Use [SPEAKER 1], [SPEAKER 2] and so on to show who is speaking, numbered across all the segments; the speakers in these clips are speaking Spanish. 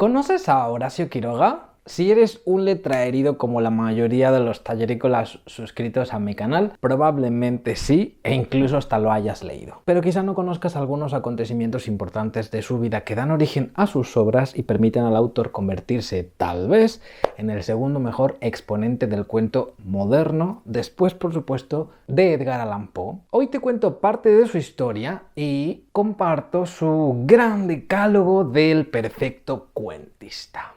[SPEAKER 1] ¿Conoces a Horacio Quiroga? Si eres un letraherido como la mayoría de los tallerícolas suscritos a mi canal, probablemente sí, e incluso hasta lo hayas leído. Pero quizá no conozcas algunos acontecimientos importantes de su vida que dan origen a sus obras y permiten al autor convertirse, tal vez, en el segundo mejor exponente del cuento moderno, después, por supuesto, de Edgar Allan Poe. Hoy te cuento parte de su historia y comparto su gran decálogo del perfecto cuentista.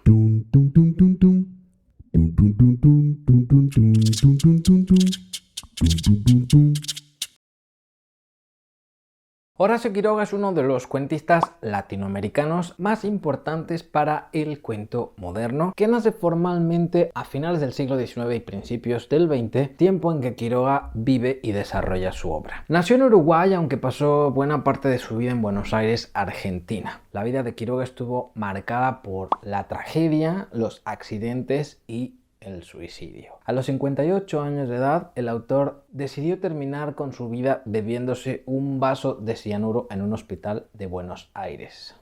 [SPEAKER 1] Horacio Quiroga es uno de los cuentistas latinoamericanos más importantes para el cuento moderno, que nace formalmente a finales del siglo XIX y principios del XX, tiempo en que Quiroga vive y desarrolla su obra. Nació en Uruguay, aunque pasó buena parte de su vida en Buenos Aires, Argentina. La vida de Quiroga estuvo marcada por la tragedia, los accidentes y el suicidio. A los 58 años de edad, el autor decidió terminar con su vida bebiéndose un vaso de cianuro en un hospital de Buenos Aires.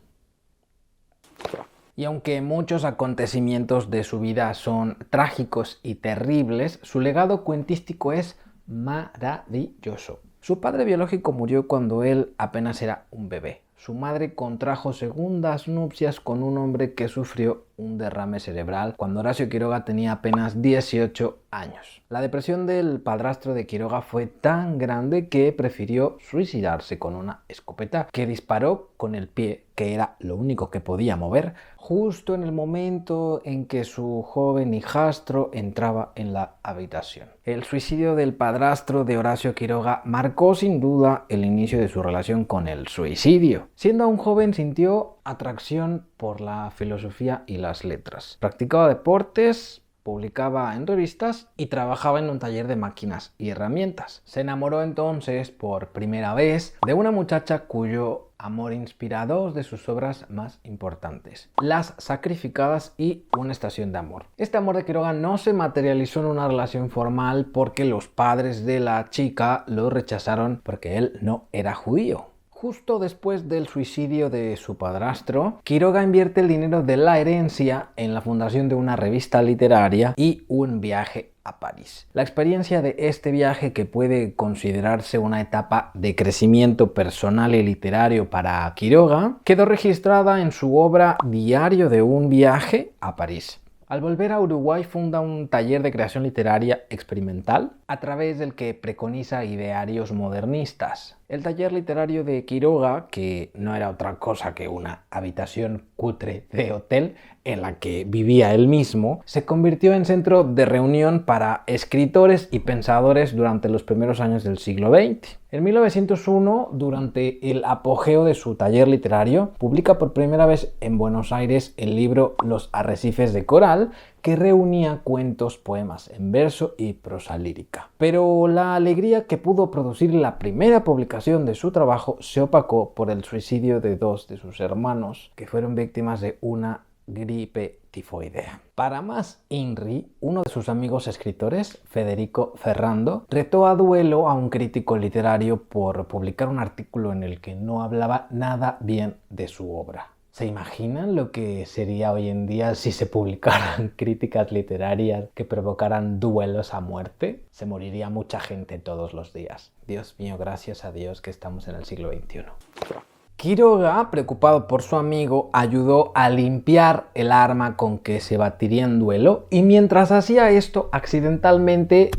[SPEAKER 1] Y aunque muchos acontecimientos de su vida son trágicos y terribles, su legado cuentístico es maravilloso. Su padre biológico murió cuando él apenas era un bebé. Su madre contrajo segundas nupcias con un hombre que sufrió un derrame cerebral cuando Horacio Quiroga tenía apenas 18 años. La depresión del padrastro de Quiroga fue tan grande que prefirió suicidarse con una escopeta que disparó con el pie, que era lo único que podía mover, justo en el momento en que su joven hijastro entraba en la habitación. El suicidio del padrastro de Horacio Quiroga marcó sin duda el inicio de su relación con el suicidio. Siendo aún joven sintió atracción por la filosofía y las letras. Practicaba deportes, publicaba en revistas y trabajaba en un taller de máquinas y herramientas. Se enamoró entonces por primera vez de una muchacha cuyo amor inspira dos de sus obras más importantes: Las Sacrificadas y Una estación de amor. Este amor de Quiroga no se materializó en una relación formal porque los padres de la chica lo rechazaron porque él no era judío. Justo después del suicidio de su padrastro, Quiroga invierte el dinero de la herencia en la fundación de una revista literaria y un viaje a París. La experiencia de este viaje, que puede considerarse una etapa de crecimiento personal y literario para Quiroga, quedó registrada en su obra Diario de un viaje a París. Al volver a Uruguay funda un taller de creación literaria experimental a través del que preconiza idearios modernistas. El taller literario de Quiroga, que no era otra cosa que una habitación cutre de hotel en la que vivía él mismo, se convirtió en centro de reunión para escritores y pensadores durante los primeros años del siglo XX. En 1901, durante el apogeo de su taller literario, publica por primera vez en Buenos Aires el libro Los Arrecifes de Coral, que reunía cuentos, poemas en verso y prosa lírica. Pero la alegría que pudo producir la primera publicación de su trabajo se opacó por el suicidio de dos de sus hermanos, que fueron víctimas de una gripe tifoidea. Para más INRI, uno de sus amigos escritores, Federico Ferrando, retó a duelo a un crítico literario por publicar un artículo en el que no hablaba nada bien de su obra. ¿Se imaginan lo que sería hoy en día si se publicaran críticas literarias que provocaran duelos a muerte? Se moriría mucha gente todos los días. Dios mío, gracias a Dios que estamos en el siglo XXI. Quiroga, preocupado por su amigo, ayudó a limpiar el arma con que se batiría en duelo, y mientras hacía esto, accidentalmente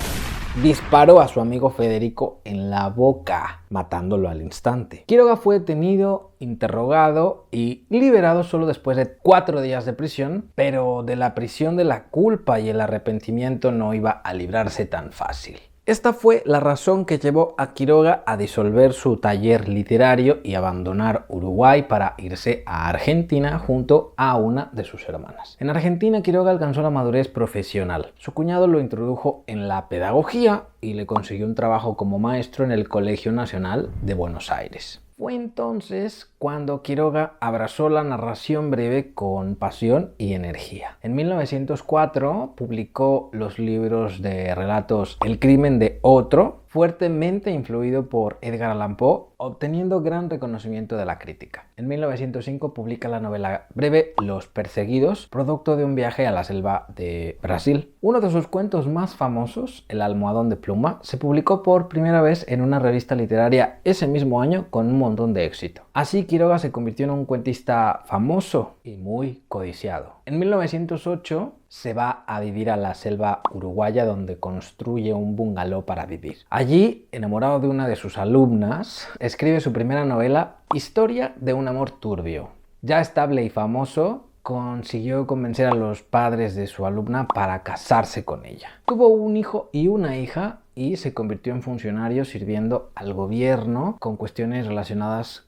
[SPEAKER 1] disparó a su amigo Federico en la boca, matándolo al instante. Quiroga fue detenido, interrogado y liberado solo después de 4 días de prisión, pero de la prisión de la culpa y el arrepentimiento no iba a librarse tan fácil. Esta fue la razón que llevó a Quiroga a disolver su taller literario y abandonar Uruguay para irse a Argentina junto a una de sus hermanas. En Argentina, Quiroga alcanzó la madurez profesional. Su cuñado lo introdujo en la pedagogía y le consiguió un trabajo como maestro en el Colegio Nacional de Buenos Aires. Fue entonces cuando Quiroga abrazó la narración breve con pasión y energía. En 1904 publicó los libros de relatos El crimen de otro, fuertemente influido por Edgar Allan Poe, obteniendo gran reconocimiento de la crítica. En 1905 publica la novela breve Los Perseguidos, producto de un viaje a la selva de Brasil. Uno de sus cuentos más famosos, El almohadón de pluma, se publicó por primera vez en una revista literaria ese mismo año con un montón de éxito. Así Quiroga se convirtió en un cuentista famoso y muy codiciado. En 1908 se va a vivir a la selva uruguaya, donde construye un bungalow para vivir. Allí, enamorado de una de sus alumnas, escribe su primera novela, Historia de un amor turbio. Ya estable y famoso, consiguió convencer a los padres de su alumna para casarse con ella. Tuvo un hijo y una hija y se convirtió en funcionario sirviendo al gobierno con cuestiones relacionadas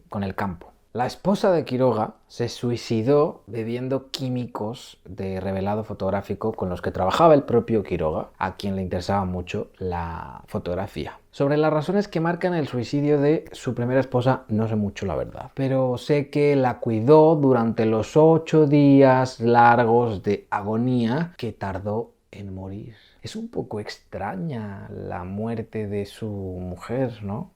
[SPEAKER 1] con el campo. La esposa de Quiroga se suicidó bebiendo químicos de revelado fotográfico con los que trabajaba el propio Quiroga, a quien le interesaba mucho la fotografía. Sobre las razones que marcan el suicidio de su primera esposa no sé mucho, la verdad, pero sé que la cuidó durante los 8 días largos de agonía que tardó en morir. Es un poco extraña la muerte de su mujer, ¿no?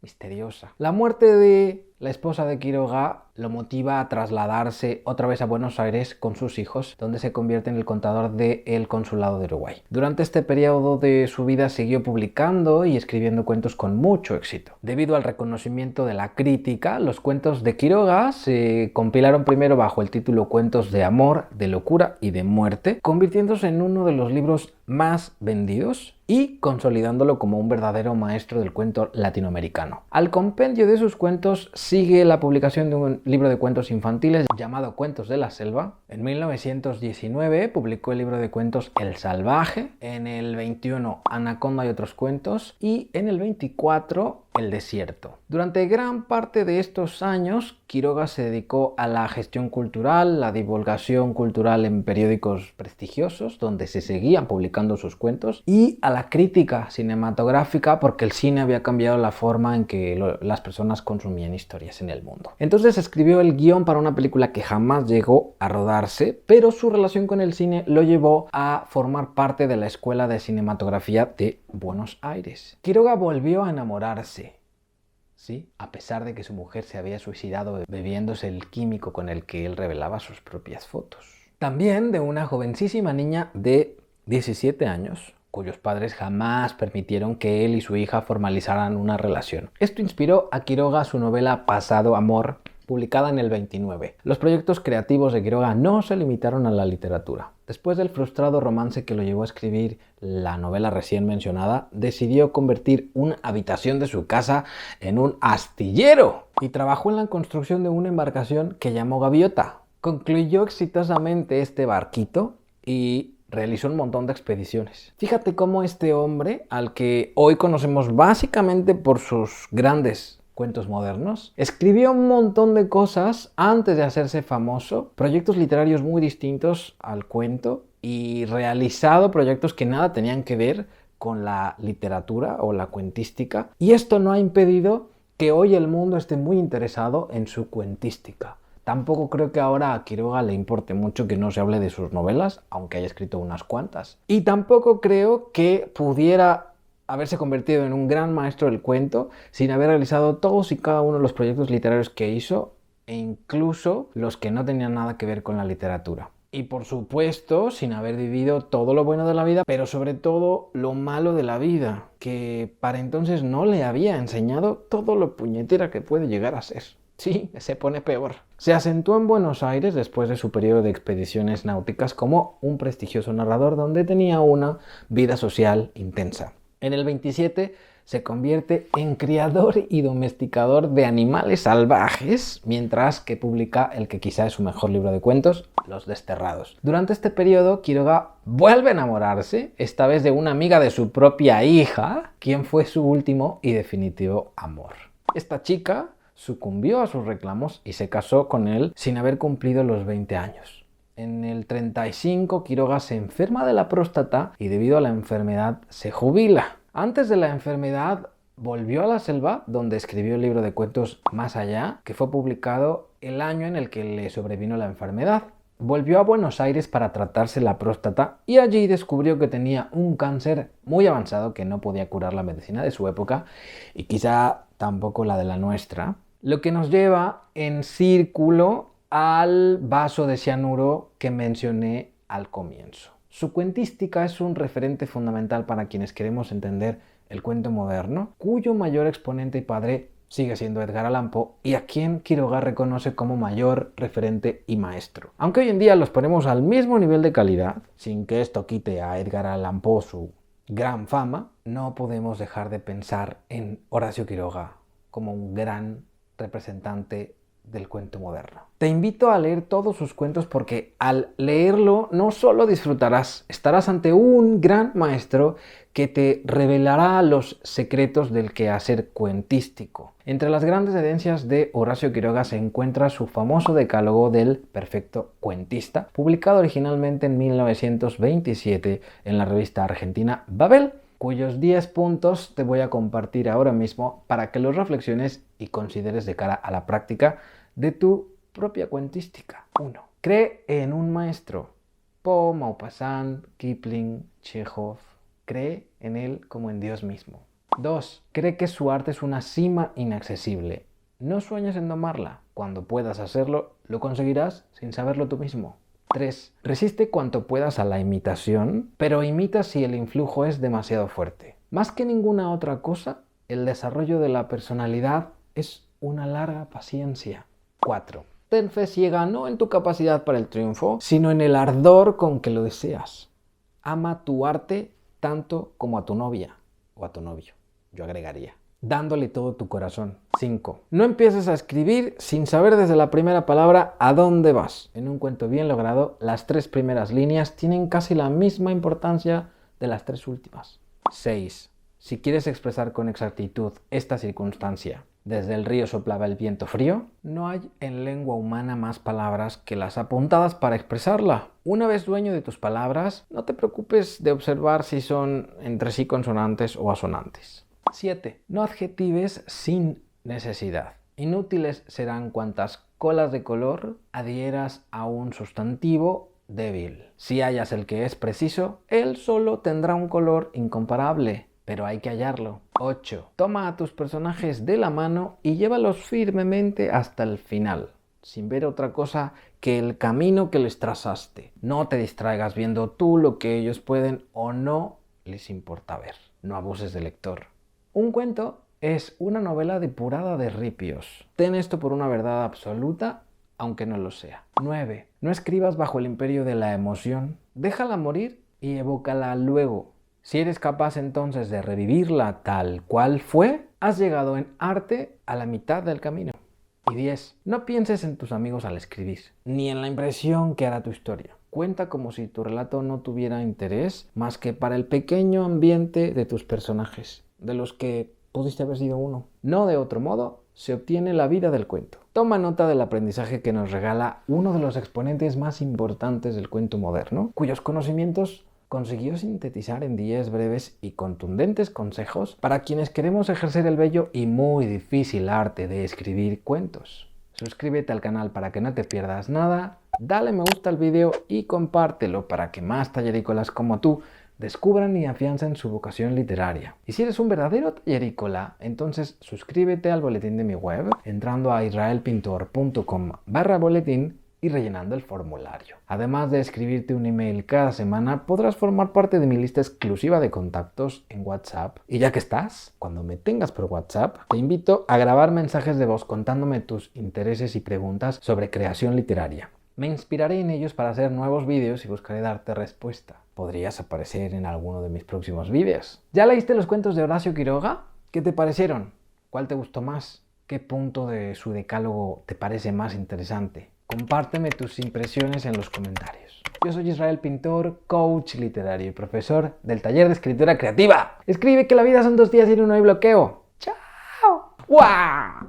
[SPEAKER 1] Misteriosa. La muerte de la esposa de Quiroga lo motiva a trasladarse otra vez a Buenos Aires con sus hijos, donde se convierte en el contador del Consulado de Uruguay. Durante este periodo de su vida siguió publicando y escribiendo cuentos con mucho éxito. Debido al reconocimiento de la crítica, los cuentos de Quiroga se compilaron primero bajo el título Cuentos de amor, de locura y de muerte, convirtiéndose en uno de los libros más vendidos y consolidándolo como un verdadero maestro del cuento latinoamericano. Al compendio de sus cuentos sigue la publicación de un libro de cuentos infantiles llamado Cuentos de la Selva. En 1919 publicó el libro de cuentos El Salvaje, en el 21 Anaconda y otros cuentos y en el 24 El Desierto. Durante gran parte de estos años, Quiroga se dedicó a la gestión cultural, la divulgación cultural en periódicos prestigiosos, donde se seguían publicando sus cuentos, y a la crítica cinematográfica, porque el cine había cambiado la forma en que las personas consumían historias en el mundo. Entonces escribió el guión para una película que jamás llegó a rodarse, pero su relación con el cine lo llevó a formar parte de la Escuela de Cinematografía de Buenos Aires. Quiroga volvió a enamorarse. ¿Sí? A pesar de que su mujer se había suicidado bebiéndose el químico con el que él revelaba sus propias fotos. También de una jovencísima niña de 17 años, cuyos padres jamás permitieron que él y su hija formalizaran una relación. Esto inspiró a Quiroga su novela Pasado Amor, publicada en el 29. Los proyectos creativos de Quiroga no se limitaron a la literatura. Después del frustrado romance que lo llevó a escribir la novela recién mencionada, decidió convertir una habitación de su casa en un astillero y trabajó en la construcción de una embarcación que llamó Gaviota. Concluyó exitosamente este barquito y realizó un montón de expediciones. Fíjate cómo este hombre, al que hoy conocemos básicamente por sus grandes cuentos modernos, escribió un montón de cosas antes de hacerse famoso, proyectos literarios muy distintos al cuento y realizado proyectos que nada tenían que ver con la literatura o la cuentística, y esto no ha impedido que hoy el mundo esté muy interesado en su cuentística. Tampoco creo que ahora a Quiroga le importe mucho que no se hable de sus novelas, aunque haya escrito unas cuantas. Y tampoco creo que pudiera haberse convertido en un gran maestro del cuento sin haber realizado todos y cada uno de los proyectos literarios que hizo, e incluso los que no tenían nada que ver con la literatura. Y por supuesto, sin haber vivido todo lo bueno de la vida, pero sobre todo lo malo de la vida, que para entonces no le había enseñado todo lo puñetera que puede llegar a ser. Sí, se pone peor. Se asentó en Buenos Aires después de su periodo de expediciones náuticas como un prestigioso narrador donde tenía una vida social intensa. En el 27 se convierte en criador y domesticador de animales salvajes, mientras que publica el que quizá es su mejor libro de cuentos, Los Desterrados. Durante este periodo, Quiroga vuelve a enamorarse, esta vez de una amiga de su propia hija, quien fue su último y definitivo amor. Esta chica sucumbió a sus reclamos y se casó con él sin haber cumplido los 20 años. En el 35, Quiroga se enferma de la próstata y debido a la enfermedad se jubila. Antes de la enfermedad volvió a la selva, donde escribió el libro de cuentos Más Allá, que fue publicado el año en el que le sobrevino la enfermedad. volvió a Buenos Aires para tratarse la próstata y allí descubrió que tenía un cáncer muy avanzado que no podía curar la medicina de su época y quizá tampoco la de la nuestra, lo que nos lleva en círculo al vaso de cianuro que mencioné al comienzo. Su cuentística es un referente fundamental para quienes queremos entender el cuento moderno, cuyo mayor exponente y padre sigue siendo Edgar Allan Poe y a quien Quiroga reconoce como mayor referente y maestro. Aunque hoy en día los ponemos al mismo nivel de calidad, sin que esto quite a Edgar Allan Poe su gran fama, no podemos dejar de pensar en Horacio Quiroga como un gran representante del cuento moderno. Te invito a leer todos sus cuentos porque al leerlo no solo disfrutarás, estarás ante un gran maestro que te revelará los secretos del quehacer cuentístico. Entre las grandes herencias de Horacio Quiroga se encuentra su famoso decálogo del perfecto cuentista, publicado originalmente en 1927 en la revista argentina Babel, cuyos 10 puntos te voy a compartir ahora mismo para que los reflexiones y consideres de cara a la práctica de tu propia cuentística. 1. Cree en un maestro. Poe, Maupassant, Kipling, Chekhov. Cree en él como en Dios mismo. 2. Cree que su arte es una cima inaccesible. No sueñes en domarla. Cuando puedas hacerlo, lo conseguirás sin saberlo tú mismo. 3. Resiste cuanto puedas a la imitación, pero imita si el influjo es demasiado fuerte. Más que ninguna otra cosa, el desarrollo de la personalidad es una larga paciencia. 4. Ten fe ciega no en tu capacidad para el triunfo, sino en el ardor con que lo deseas. Ama tu arte tanto como a tu novia o a tu novio, yo agregaría, dándole todo tu corazón. 5. No empieces a escribir sin saber desde la primera palabra a dónde vas. En un cuento bien logrado, las 3 primeras líneas tienen casi la misma importancia de las 3 últimas. 6. Si quieres expresar con exactitud esta circunstancia, desde el río soplaba el viento frío, no hay en lengua humana más palabras que las apuntadas para expresarla. Una vez dueño de tus palabras, no te preocupes de observar si son entre sí consonantes o asonantes. 7. No adjetives sin necesidad. Inútiles serán cuantas colas de color adhieras a un sustantivo débil. Si hallas el que es preciso, él solo tendrá un color incomparable, pero hay que hallarlo. 8. Toma a tus personajes de la mano y llévalos firmemente hasta el final, sin ver otra cosa que el camino que les trazaste. No te distraigas viendo tú lo que ellos pueden o no les importa ver. No abuses del lector. Un cuento es una novela depurada de ripios. Ten esto por una verdad absoluta, aunque no lo sea. 9. No escribas bajo el imperio de la emoción. Déjala morir y evócala luego. Si eres capaz entonces de revivirla tal cual fue, has llegado en arte a la mitad del camino. Y 10. No pienses en tus amigos al escribir, ni en la impresión que hará tu historia. Cuenta como si tu relato no tuviera interés más que para el pequeño ambiente de tus personajes, de los que pudiste haber sido uno. No de otro modo se obtiene la vida del cuento. Toma nota del aprendizaje que nos regala uno de los exponentes más importantes del cuento moderno, cuyos conocimientos consiguió sintetizar en 10 breves y contundentes consejos para quienes queremos ejercer el bello y muy difícil arte de escribir cuentos. Suscríbete al canal para que no te pierdas nada, dale me gusta al vídeo y compártelo para que más tallerícolas como tú descubran y afiancen su vocación literaria. Y si eres un verdadero tallerícola, entonces suscríbete al boletín de mi web entrando a israelpintor.com/boletín y rellenando el formulario. Además de escribirte un email cada semana, podrás formar parte de mi lista exclusiva de contactos en WhatsApp. Y ya que estás, cuando me tengas por WhatsApp, te invito a grabar mensajes de voz contándome tus intereses y preguntas sobre creación literaria. Me inspiraré en ellos para hacer nuevos vídeos y buscaré darte respuesta. Podrías aparecer en alguno de mis próximos vídeos. ¿Ya leíste los cuentos de Horacio Quiroga? ¿Qué te parecieron? ¿Cuál te gustó más? ¿Qué punto de su decálogo te parece más interesante? Compárteme tus impresiones en los comentarios. Yo soy Israel Pintor, coach literario y profesor del taller de escritura creativa. Escribe que la vida son 2 días y 1 hay bloqueo. ¡Chao! ¡Guau!